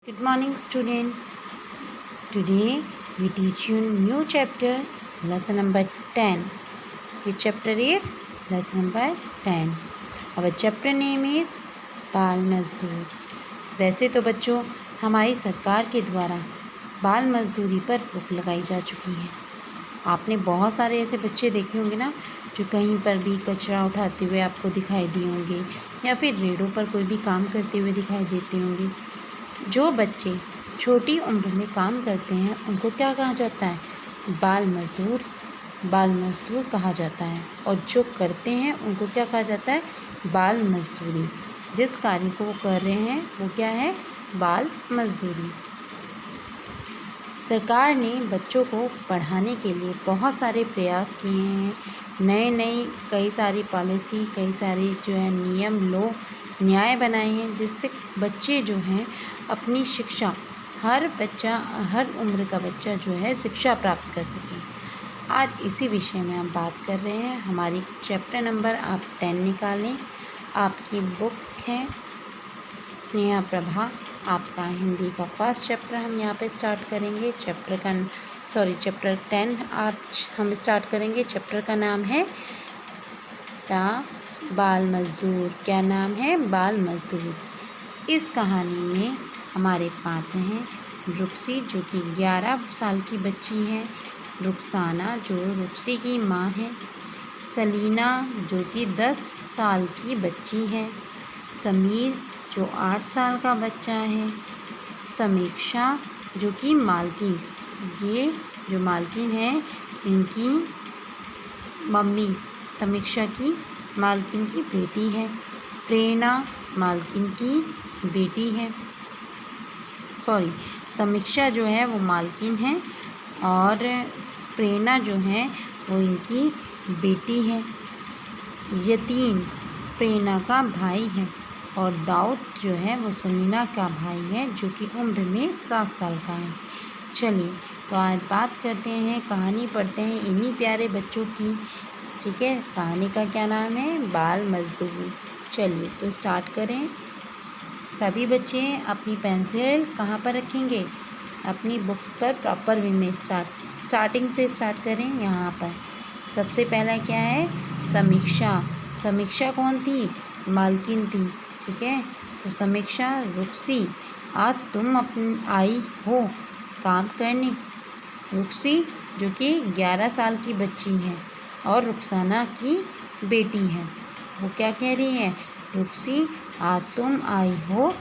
Good morning, students. Today we teach you new chapter, lesson number 10. Which chapter is lesson number 10? Our chapter name is बाल मजदूर। वैसे तो बच्चों हमारी सरकार के द्वारा बाल मजदूरी पर रोक लगाई जा चुकी है। आपने बहुत सारे ऐसे बच्चे देखे होंगे ना, जो कहीं पर भी कचरा उठाते हुए आपको दिखाई दिए होंगे या फिर रेड़ों पर कोई भी काम करते हुए दिखाई देते होंगे। जो बच्चे छोटी उम्र में काम करते हैं उनको क्या कहा जाता है? बाल मजदूर। बाल मजदूर कहा जाता है। और जो करते हैं उनको क्या कहा जाता है? बाल मजदूरी। जिस कार्य को वो कर रहे हैं वो क्या है? बाल मजदूरी। सरकार ने बच्चों को पढ़ाने के लिए बहुत सारे प्रयास किए हैं। नई कई सारी पॉलिसी, कई सारे जो है नियम, लो, न्याय बनाए हैं, जिससे बच्चे जो हैं अपनी शिक्षा, हर उम्र का बच्चा जो है शिक्षा प्राप्त कर सके। आज इसी विषय में हम बात कर रहे हैं। हमारी चैप्टर नंबर आप 10 निकालें। आपकी बुक है स्नेहा प्रभा। आपका हिंदी का फर्स्ट चैप्टर हम यहाँ पे स्टार्ट करेंगे। चैप्टर 10 आज हम स्टार्ट करेंगे। चैप्टर का नाम है बाल मजदूर। क्या नाम है? बाल मजदूर। इस कहानी में हमारे पात्र हैं रुक्सी, जो कि 11 साल की बच्ची है, रुखसाना जो रुक्सी की माँ है, सलीना जो कि 10 साल की बच्ची है, समीर जो 8 साल का बच्चा है, समीक्षा जो कि मालकिन, ये जो मालकिन है इनकी मम्मी, समीक्षा की मालकिन की बेटी है, प्रेरणा मालकिन की बेटी है, समीक्षा जो है वो मालकिन है और प्रेरणा जो है वो इनकी बेटी है। यतीन प्रेरणा का भाई है और दाऊद जो है वो सलीना का भाई है, जो कि उम्र में 7 साल का है। चलिए तो आज बात करते हैं, कहानी पढ़ते हैं इन्हीं प्यारे बच्चों की। ठीक है, कहानी का क्या नाम है? बाल मजदूर। चलिए तो स्टार्ट करें। सभी बच्चे अपनी पेंसिल कहाँ पर रखेंगे? अपनी बुक्स पर प्रॉपर वे में स्टार्टिंग से स्टार्ट करें। यहाँ पर सबसे पहला क्या है? समीक्षा। समीक्षा कौन थी? मालकिन थी। ठीक है, तो समीक्षा, रुक्सी आज तुम आई हो काम करने। रुक्सी जो कि 11 साल की बच्ची है और रुखसाना की बेटी है, वो क्या कह रही है? रुक्सी आज तुम आई हो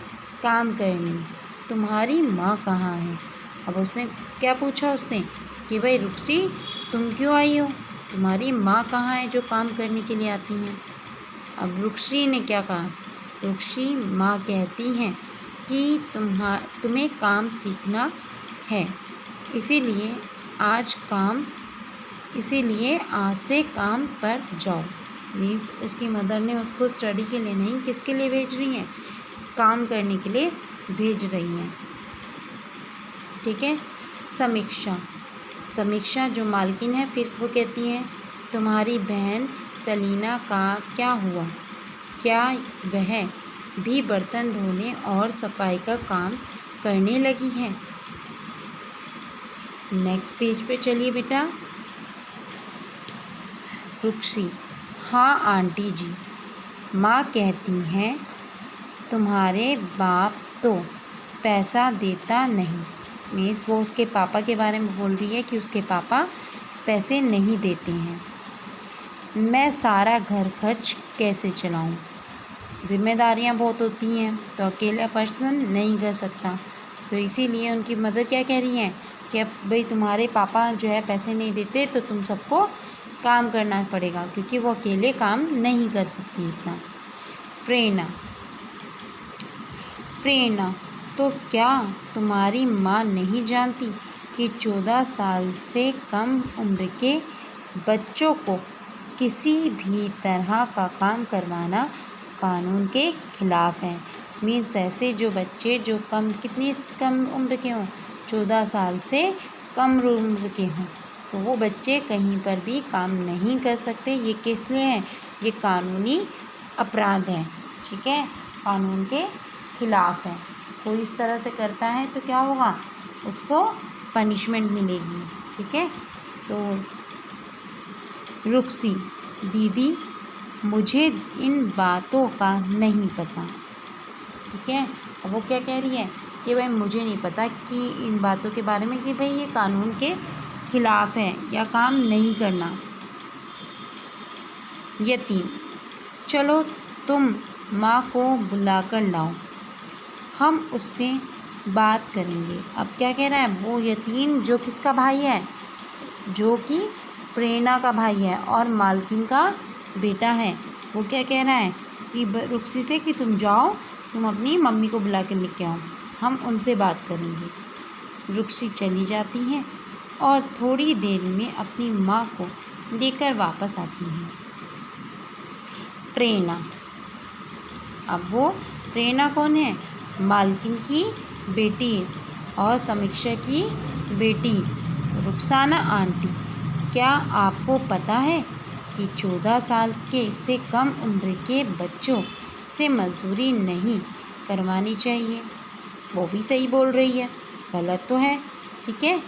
काम करने, तुम्हारी माँ कहाँ है? अब उसने क्या पूछा उससे कि भाई रुक्सी तुम क्यों आई हो, तुम्हारी माँ कहाँ है जो काम करने के लिए आती हैं? अब रुक्सी ने क्या कहा? रुक्सी माँ कहती हैं कि तुम्हें काम सीखना है, इसीलिए आज से काम पर जाओ। मीन्स उसकी मदर ने उसको स्टडी के लिए नहीं, किसके लिए भेज रही हैं? काम करने के लिए भेज रही हैं। ठीक है, समीक्षा जो मालकिन है, फिर वो कहती हैं तुम्हारी बहन सलीना का क्या हुआ? क्या वह भी बर्तन धोने और सफाई का काम करने लगी है? नेक्स्ट पेज पे चलिए बेटा। रुक्सी, हाँ आंटी जी, माँ कहती हैं तुम्हारे बाप तो पैसा देता नहीं। मीन्स वो उसके पापा के बारे में बोल रही है कि उसके पापा पैसे नहीं देते हैं। मैं सारा घर खर्च कैसे चलाऊं? जिम्मेदारियां बहुत होती हैं तो अकेला पर्सन नहीं कर सकता, तो इसीलिए उनकी मदर क्या कह रही हैं कि अब भाई तुम्हारे पापा जो है पैसे नहीं देते तो तुम सबको काम करना पड़ेगा, क्योंकि वो अकेले काम नहीं कर सकती इतना। प्रेरणा, तो क्या तुम्हारी माँ नहीं जानती कि 14 साल से कम उम्र के बच्चों को किसी भी तरह का काम करवाना कानून के खिलाफ है। मीन्स ऐसे जो बच्चे जो कितनी कम उम्र के हों, 14 साल से कम उम्र के हों, तो वो बच्चे कहीं पर भी काम नहीं कर सकते। ये किस लिए है? ये कानूनी अपराध है। ठीक है, कानून के खिलाफ है। कोई इस तरह से करता है तो क्या होगा, उसको पनिशमेंट मिलेगी। ठीक है, तो रुक्सी, दीदी मुझे इन बातों का नहीं पता। ठीक है, अब वो क्या कह रही है कि भाई मुझे नहीं पता कि इन बातों के बारे में कि भाई ये कानून के खिलाफ़ है या काम नहीं करना। यतीम, चलो तुम माँ को बुला कर लाओ, हम उससे बात करेंगे। अब क्या कह रहा है वो यतीम, जो किसका भाई है, जो कि प्रेरणा का भाई है और मालकिन का बेटा है, वो क्या कह रहा है कि रुक्सी से कि तुम जाओ, तुम अपनी मम्मी को बुला कर लेके आओ, हम उनसे बात करेंगे। रुक्सी चली जाती है और थोड़ी देर में अपनी माँ को लेकर वापस आती है। प्रेरणा, अब वो प्रेरणा कौन है, मालकिन की बेटी और समीक्षा की बेटी रुखसाना आंटी। क्या आपको पता है कि 14 साल के से कम उम्र के बच्चों से मजदूरी नहीं करवानी चाहिए। वो भी सही बोल रही है, गलत तो है। ठीक है,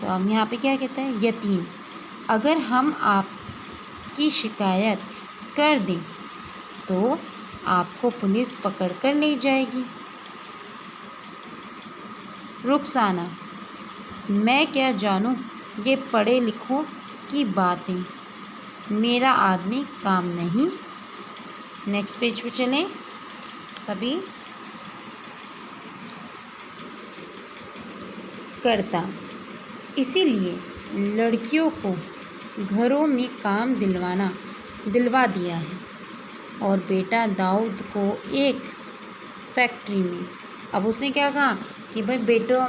तो हम यहाँ पे क्या कहते हैं, यतीम, अगर हम आपकी शिकायत कर दें तो आपको पुलिस पकड़ कर ले जाएगी। रुखसाना, मैं क्या जानूँ ये पढ़े लिखों की बातें, मेरा आदमी काम नहीं। नेक्स्ट पेज पे चलें सभी। करता, इसीलिए लड़कियों को घरों में काम दिलवा दिया है और बेटा दाऊद को एक फैक्ट्री में। अब उसने क्या कहा कि भाई बेटो,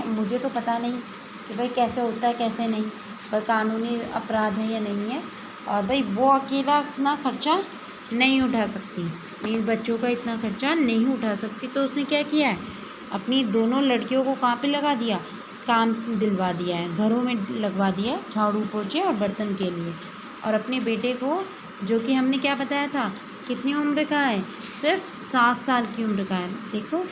मुझे तो पता नहीं कि भाई कैसे होता है कैसे नहीं, भाई कानूनी अपराध है या नहीं है, और भाई वो अकेला इतना खर्चा नहीं उठा सकती, इन बच्चों का इतना खर्चा नहीं उठा सकती, तो उसने क्या किया है, अपनी दोनों लड़कियों को कहाँ पे लगा दिया, काम दिलवा दिया है, घरों में लगवा दिया, झाड़ू पोछे और बर्तन के लिए। और अपने बेटे को, जो कि हमने क्या बताया था, कितनी उम्र का है, सिर्फ 7 साल की उम्र का है। देखो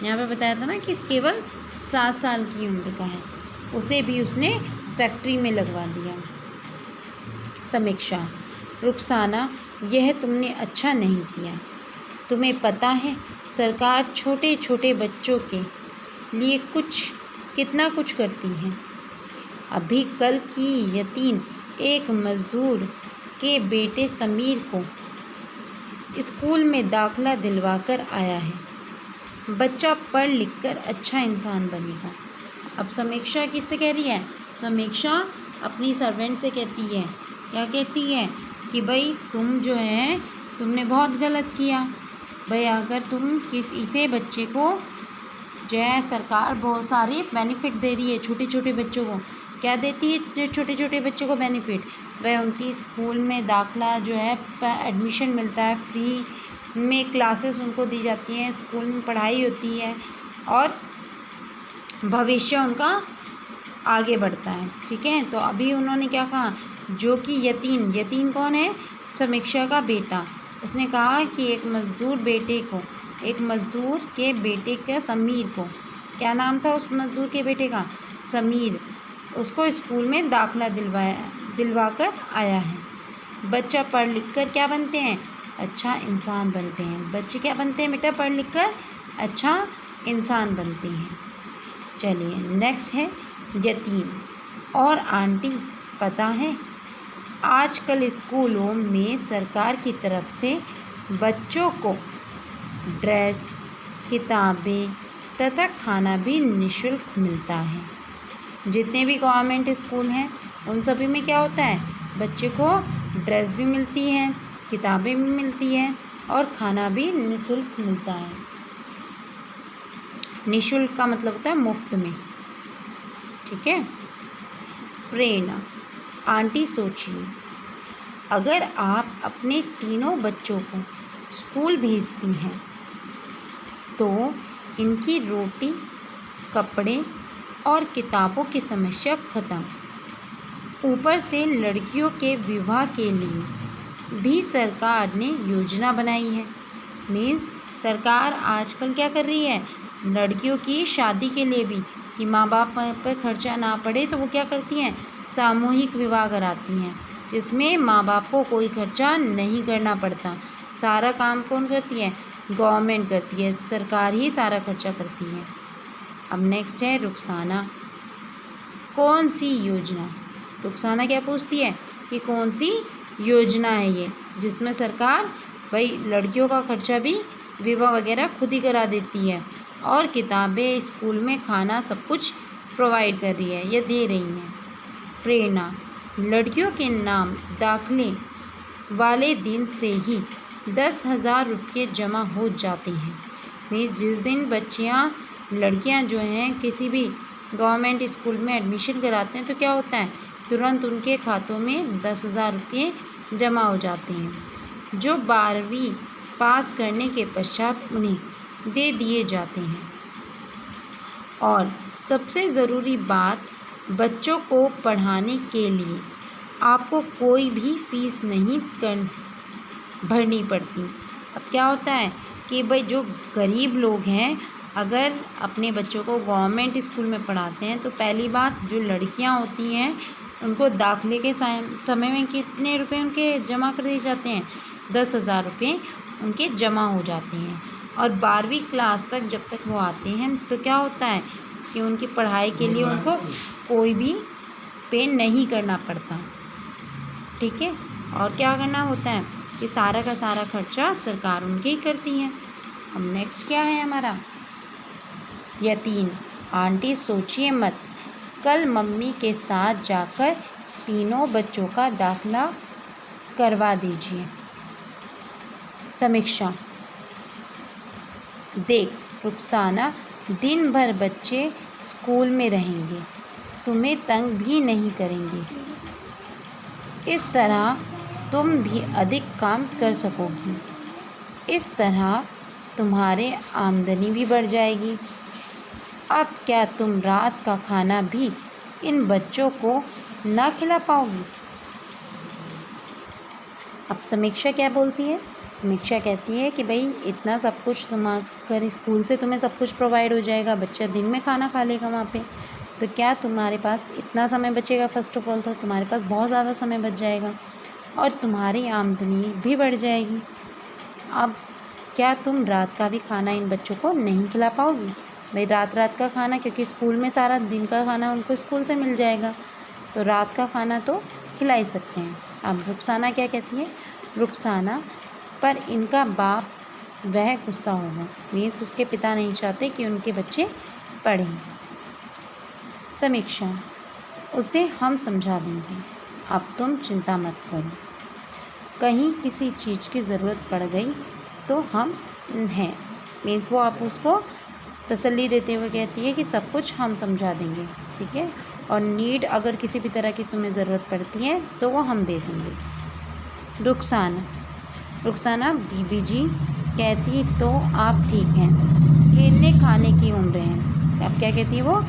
यहाँ पे बताया था ना कि केवल 7 साल की उम्र का है, उसे भी उसने फैक्ट्री में लगवा दिया। समीक्षा, रुखसाना यह तुमने अच्छा नहीं किया। तुम्हें पता है सरकार छोटे छोटे बच्चों के लिए कितना कुछ करती है। अभी कल की यतीम एक मज़दूर के बेटे समीर को स्कूल में दाखिला दिलवा कर आया है। बच्चा पढ़ लिख कर अच्छा इंसान बनेगा। अब समीक्षा किससे कह रही है, समीक्षा अपनी सर्वेंट से कहती है, क्या कहती है कि भाई तुम जो है तुमने बहुत गलत किया। भाई अगर तुम इसे बच्चे को जो है, सरकार बहुत सारी बेनिफिट दे रही है छोटे छोटे बच्चों को, क्या देती है छोटे छोटे बच्चों को बेनिफिट, वह उनकी स्कूल में दाखिला जो है एडमिशन मिलता है, फ्री में क्लासेस उनको दी जाती हैं, स्कूल में पढ़ाई होती है और भविष्य उनका आगे बढ़ता है। ठीक है, तो अभी उन्होंने क्या कहा, जो कि यतीम कौन है, समीक्षा का बेटा, उसने कहा कि एक मज़दूर के बेटे का समीर को, क्या नाम था उस मज़दूर के बेटे का, समीर, उसको स्कूल में दाखिला दिलवा कर आया है। बच्चा पढ़ लिख कर क्या बनते हैं, अच्छा इंसान बनते हैं। बच्चे क्या बनते हैं बेटा, पढ़ लिख कर अच्छा इंसान बनते हैं। चलिए नेक्स्ट है यतीम और आंटी। पता है आजकल स्कूलों में सरकार की तरफ से बच्चों को ड्रेस, किताबें तथा खाना भी निःशुल्क मिलता है। जितने भी गवर्नमेंट स्कूल हैं उन सभी में क्या होता है, बच्चे को ड्रेस भी मिलती है, किताबें भी मिलती है और खाना भी निःशुल्क मिलता है। निःशुल्क का मतलब होता है मुफ्त में। ठीक है। प्रेरणा, आंटी सोचिए, अगर आप अपने तीनों बच्चों को स्कूल भेजती हैं तो इनकी रोटी, कपड़े और किताबों की समस्या ख़त्म। ऊपर से लड़कियों के विवाह के लिए भी सरकार ने योजना बनाई है। मीन्स सरकार आजकल क्या कर रही है, लड़कियों की शादी के लिए भी, कि माँ बाप पर खर्चा ना पड़े, तो वो क्या करती हैं, सामूहिक विवाह कराती हैं, जिसमें माँ बाप को कोई खर्चा नहीं करना पड़ता। सारा काम कौन करती है, गवर्नमेंट करती है, सरकार ही सारा खर्चा करती है। अब नेक्स्ट है रुखसाना। कौन सी योजना, रुखसाना क्या पूछती है कि कौन सी योजना है ये जिसमें सरकार भाई लड़कियों का खर्चा भी, विवाह वगैरह खुद ही करा देती है, और किताबें, स्कूल में खाना सब कुछ प्रोवाइड कर रही है, ये दे रही हैं। प्रेरणा, लड़कियों के नाम दाखिले वाले दिन से ही 10,000 रुपये जमा हो जाते हैं। मीन्स जिस दिन बच्चियाँ, लड़कियाँ जो हैं किसी भी गवर्नमेंट स्कूल में एडमिशन कराते हैं तो क्या होता है, तुरंत उनके खातों में 10,000 रुपये जमा हो जाते हैं, जो 12वीं पास करने के पश्चात उन्हें दे दिए जाते हैं। और सबसे ज़रूरी बात, बच्चों को पढ़ाने के लिए आपको कोई भी फीस नहीं भरनी पड़ती। अब क्या होता है कि भाई जो गरीब लोग हैं, अगर अपने बच्चों को गवर्नमेंट स्कूल में पढ़ाते हैं तो पहली बात, जो लड़कियां होती हैं उनको दाखिले के समय में कितने रुपए उनके जमा कर दिए जाते हैं, 10,000 रुपये उनके जमा हो जाते हैं। और 12वीं क्लास तक जब तक वो आते हैं तो क्या होता है कि उनकी पढ़ाई के लिए उनको कोई भी पे नहीं करना पड़ता। ठीक है, और क्या करना होता है कि सारा का सारा खर्चा सरकार उनके ही करती है। अब नेक्स्ट क्या है हमारा, यतीम। आंटी सोचिए मत, कल मम्मी के साथ जाकर तीनों बच्चों का दाखिला करवा दीजिए। समीक्षा, देख रुखसाना, दिन भर बच्चे स्कूल में रहेंगे, तुम्हें तंग भी नहीं करेंगे, इस तरह तुम भी अधिक काम कर सकोगी, इस तरह तुम्हारे आमदनी भी बढ़ जाएगी। अब क्या तुम रात का खाना भी इन बच्चों को ना खिला पाओगी। अब समीक्षा क्या बोलती है, समीक्षा कहती है कि भाई इतना सब कुछ तुम अगर स्कूल से तुम्हें सब कुछ प्रोवाइड हो जाएगा, बच्चा दिन में खाना खा लेगा वहाँ पे, तो क्या तुम्हारे पास इतना समय बचेगा। फर्स्ट ऑफ ऑल तो तुम्हारे पास बहुत ज़्यादा समय बच जाएगा और तुम्हारी आमदनी भी बढ़ जाएगी। अब क्या तुम रात का भी खाना इन बच्चों को नहीं खिला पाओगी। भाई रात का खाना, क्योंकि स्कूल में सारा दिन का खाना उनको स्कूल से मिल जाएगा, तो रात का खाना तो खिला ही सकते हैं। अब रुखसाना क्या कहती है, रुखसाना पर इनका बाप वह गुस्सा होगा, मीन्स उसके पिता नहीं चाहते कि उनके बच्चे पढ़ें। समीक्षा, उसे हम समझा देंगे, अब तुम चिंता मत करो, कहीं किसी चीज़ की ज़रूरत पड़ गई तो हम हैं। मीन्स वो आप उसको तसल्ली देते हुए कहती है कि सब कुछ हम समझा देंगे, ठीक है, और नीड अगर किसी भी तरह की तुम्हें ज़रूरत पड़ती है तो वो हम दे देंगे। रुखसाना बीबी जी कहती तो आप ठीक हैं, खेलने खाने की उम्र है। अब क्या कहती है वो,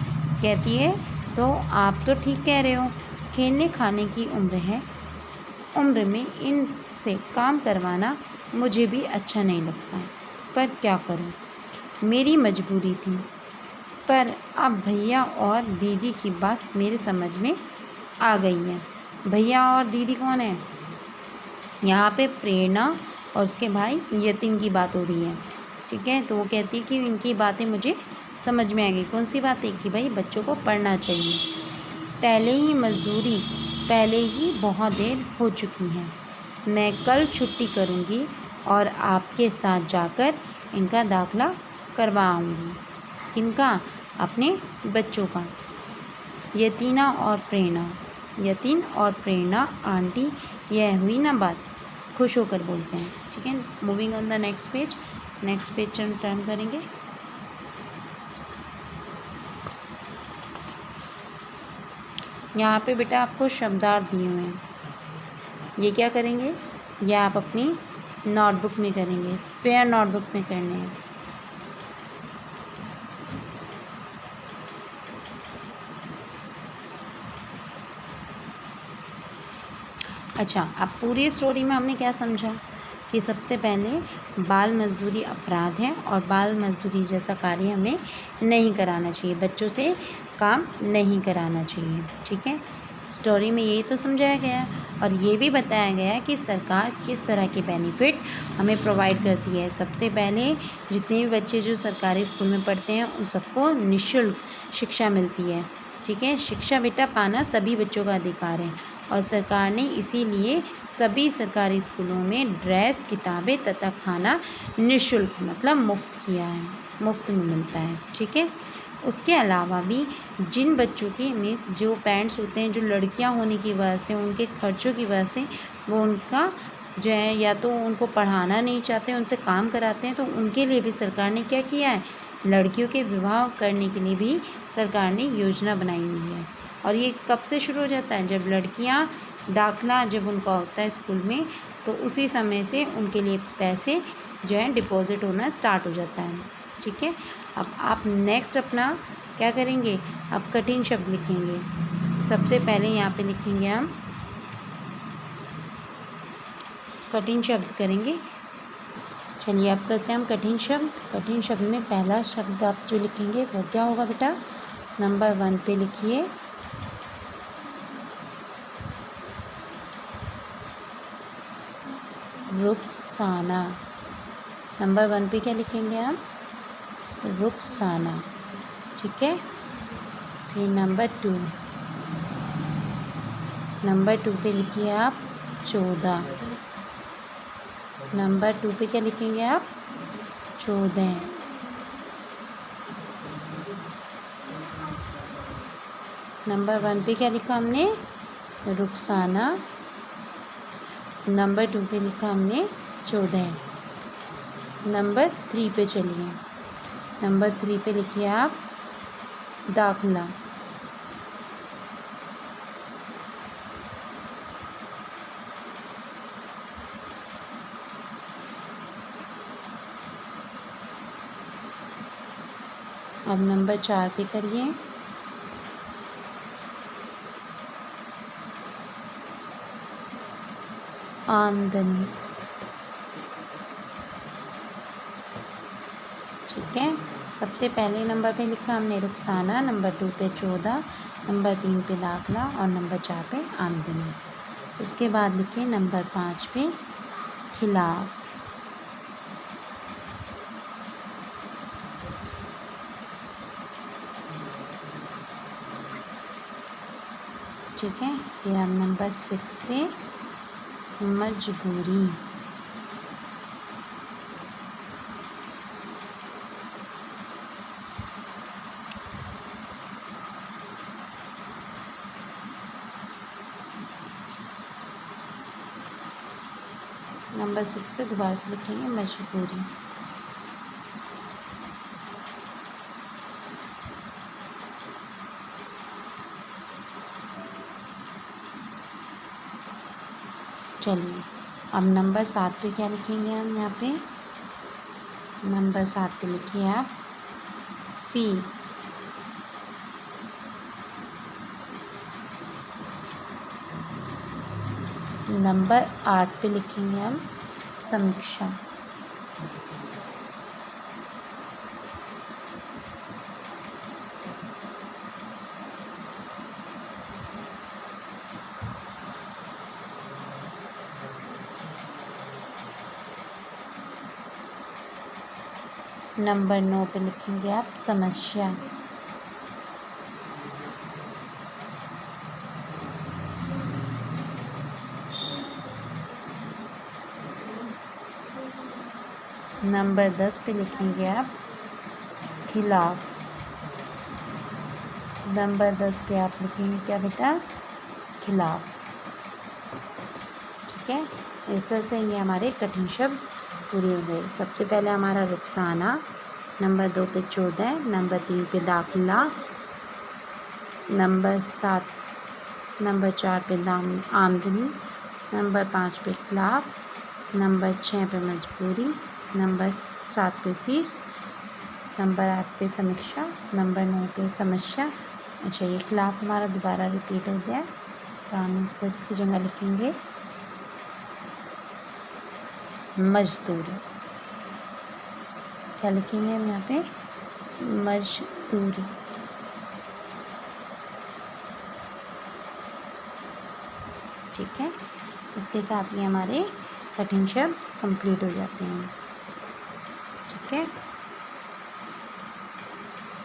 कहती है तो आप तो ठीक कह रहे हो, खेलने खाने की उम्र में इनसे काम करवाना मुझे भी अच्छा नहीं लगता, पर क्या करूं, मेरी मजबूरी थी। पर अब भैया और दीदी की बात मेरे समझ में आ गई है। भैया और दीदी कौन है, यहाँ पे प्रेरणा और उसके भाई यतीम की बात हो रही है, ठीक है। तो वो कहती है कि इनकी बातें मुझे समझ में आ गई। कौन सी बातें, कि भाई बच्चों को पढ़ना चाहिए, पहले ही बहुत देर हो चुकी है, मैं कल छुट्टी करूँगी और आपके साथ जाकर इनका दाखिला करवाऊँगी। किनका, अपने बच्चों का। यतीन और प्रेरणा आंटी, यह हुई ना बात, खुश होकर बोलते हैं, ठीक है। Moving on the next page turn करेंगे। यहाँ पे बेटा आपको शब्दार्थ दिए हुए हैं, ये क्या करेंगे, ये आप अपनी नोटबुक में करेंगे, फेयर नोटबुक में करने हैं। अच्छा, अब पूरी स्टोरी में हमने क्या समझा कि सबसे पहले बाल मजदूरी अपराध है और बाल मजदूरी जैसा कार्य हमें नहीं कराना चाहिए, बच्चों से काम नहीं कराना चाहिए। ठीक है, स्टोरी में यही तो समझाया गया और ये भी बताया गया कि सरकार किस तरह के बेनिफिट हमें प्रोवाइड करती है। सबसे पहले जितने भी बच्चे जो सरकारी स्कूल में पढ़ते हैं उन सबको निःशुल्क शिक्षा मिलती है। ठीक है, शिक्षा बेटा पाना सभी बच्चों का अधिकार है और सरकार ने इसीलिए सभी सरकारी स्कूलों में ड्रेस, किताबें तथा खाना निःशुल्क मतलब मुफ्त किया है, मुफ्त में मिलता है। ठीक है, उसके अलावा भी जिन बच्चों के मीन्स जो पेरेंट्स होते हैं, जो लड़कियां होने की वजह से उनके खर्चों की वजह से वो उनका जो है या तो उनको पढ़ाना नहीं चाहते, उनसे काम कराते हैं, तो उनके लिए भी सरकार ने क्या किया है, लड़कियों के विवाह करने के लिए भी सरकार ने योजना बनाई हुई है। और ये कब से शुरू हो जाता है, जब लड़कियां दाखिला जब उनका होता है स्कूल में, तो उसी समय से उनके लिए पैसे जो है डिपॉजिट होना स्टार्ट हो जाता है। ठीक है, अब आप नेक्स्ट अपना क्या करेंगे, अब कठिन शब्द लिखेंगे। सबसे पहले यहाँ पे लिखेंगे हम कठिन शब्द करेंगे। चलिए अब करते हैं हम कठिन शब्द। कठिन शब्द में पहला शब्द आप जो लिखेंगे वो क्या होगा बेटा, नंबर 1 पे लिखिए रुखसाना। नंबर 1 पे क्या लिखेंगे हम, रुखसाना। ठीक है, फिर नंबर 2 पे लिखिए आप 14। नंबर 2 पे क्या लिखेंगे आप, 14। नंबर 1 पे क्या लिखा हमने, रुखसाना। नंबर 2 पे लिखा हमने 14। नंबर 3 पे चलिए। नंबर 3 पे लिखिए आप दाखिला। अब नंबर 4 पे करिए आमदनी। ठीक है, सबसे पहले नंबर पे लिखा हमने रुखसाना, नंबर 2 पे 14, नंबर 3 पे दाखिला और नंबर 4 पे आमदनी। उसके बाद लिखिए नंबर 5 पे खिलाफ। ठीक है, फिर हम नंबर 6 पे मजबूरी। नंबर 6 पे दोबारा से लिखेंगे मजबूरी। चलिए अब नंबर 7 पे क्या लिखेंगे हम, यहाँ पे नंबर 7 पे लिखिए आप फीस। नंबर 8 पे लिखेंगे हम समीक्षा। नंबर 9 पे लिखेंगे आप समस्या। नंबर 10 पे लिखेंगे आप खिलाफ। नंबर 10 पे आप लिखेंगे क्या बेटा, खिलाफ। ठीक है, इस तरह से ये हमारे कठिन शब्द पूरे हो गए। सबसे पहले हमारा रुखसाना, नंबर 2 पे 14, नंबर 3 पे दाखिला, नंबर 4 पे आमदनी, नंबर 5 पे खिलाफ, नंबर 6 पे मजबूरी, नंबर 7 पे फीस, नंबर 8 पे समीक्षा, नंबर 9 पे समस्या। अच्छा, ये खिलाफ हमारा दोबारा रिपीट हो गया, तो हम इस तरह की जगह लिखेंगे मजदूरी। क्या लिखेंगे हम यहाँ पे? मजदूरी। ठीक है, इसके साथ ही हमारे कठिन शब्द कंप्लीट हो जाते हैं। ठीक है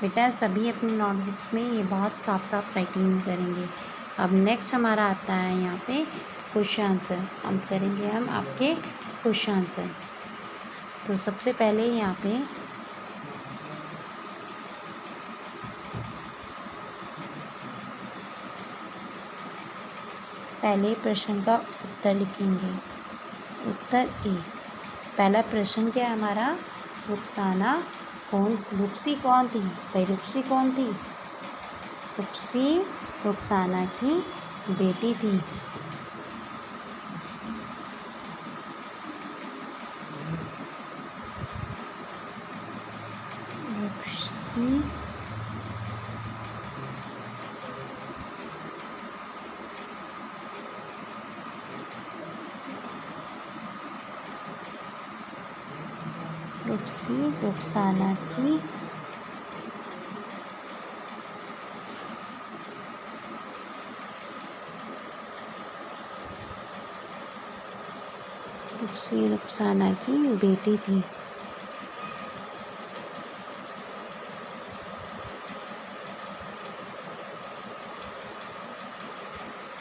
बेटा, सभी अपनी नोटबुक्स में ये बहुत साफ साफ राइटिंग करेंगे। अब नेक्स्ट हमारा आता है यहाँ पे क्वेश्चन आंसर। अब करेंगे हम आपके क्वेश्चन आंसर। तो सबसे पहले यहाँ पे पहले प्रश्न का उत्तर लिखेंगे। उत्तर 1। पहला प्रश्न क्या है हमारा? रुक्सी कौन थी? भाई रुक्सी कौन थी? रुक्सी रुखसाना की बेटी थी। रुक्सी रुखसाना की रुखसाना की बेटी थी।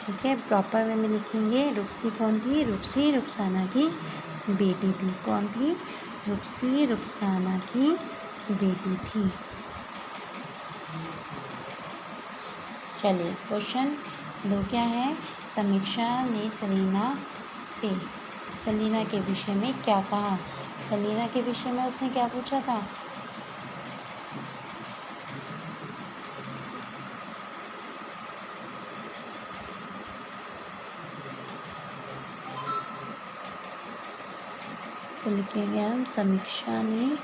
ठीक है, प्रॉपर वे में लिखेंगे। रुक्सी कौन थी? रुक्सी रुखसाना की बेटी थी। कौन थी? रुक्सी रुखसाना की बेटी थी। चलिए क्वेश्चन 2 क्या है? समीक्षा ने सलीना के विषय में क्या कहा? सलीना के विषय में उसने क्या पूछा था? तो लिखेंगे हम समीक्षा ने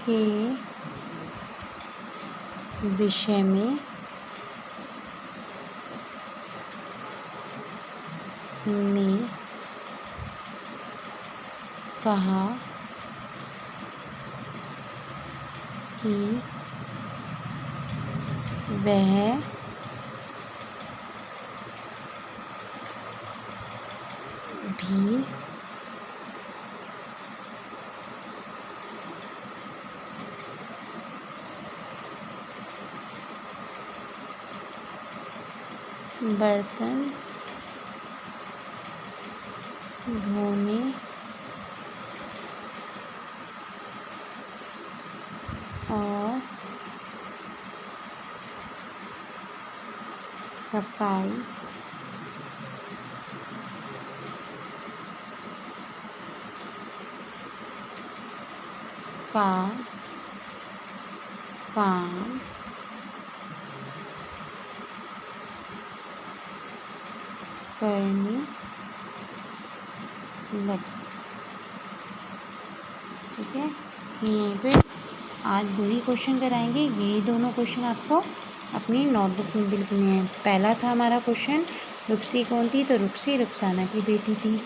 के विषय में कहा कि वह भी बर्तन धोने और सफाई का काम करने लगी। ठीक है, यहीं पे आज 2 ही क्वेश्चन कराएंगे। यही दोनों क्वेश्चन आपको अपनी नोटबुक में भी लिखने हैं। पहला था हमारा क्वेश्चन रुक्सी कौन थी? तो रुक्सी रुखसाना की बेटी थी।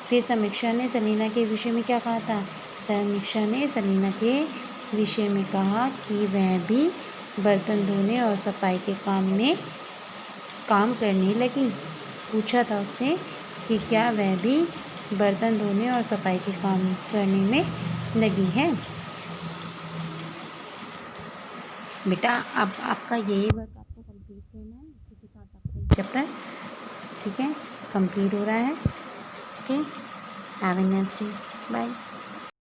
फिर समीक्षा ने सलीना के विषय में क्या कहा था? समीक्षा ने सलीना के विषय में कहा कि वह भी बर्तन धोने और सफाई के काम करने लगी। पूछा था उससे कि क्या वह भी बर्तन धोने और सफाई के काम करने में लगी है। बेटा अब आपका यही वर्क आपको कंप्लीट करना है। इसी के साथ आपका चैप्टर ठीक है कंप्लीट हो रहा है। Okay, have a nice day, bye.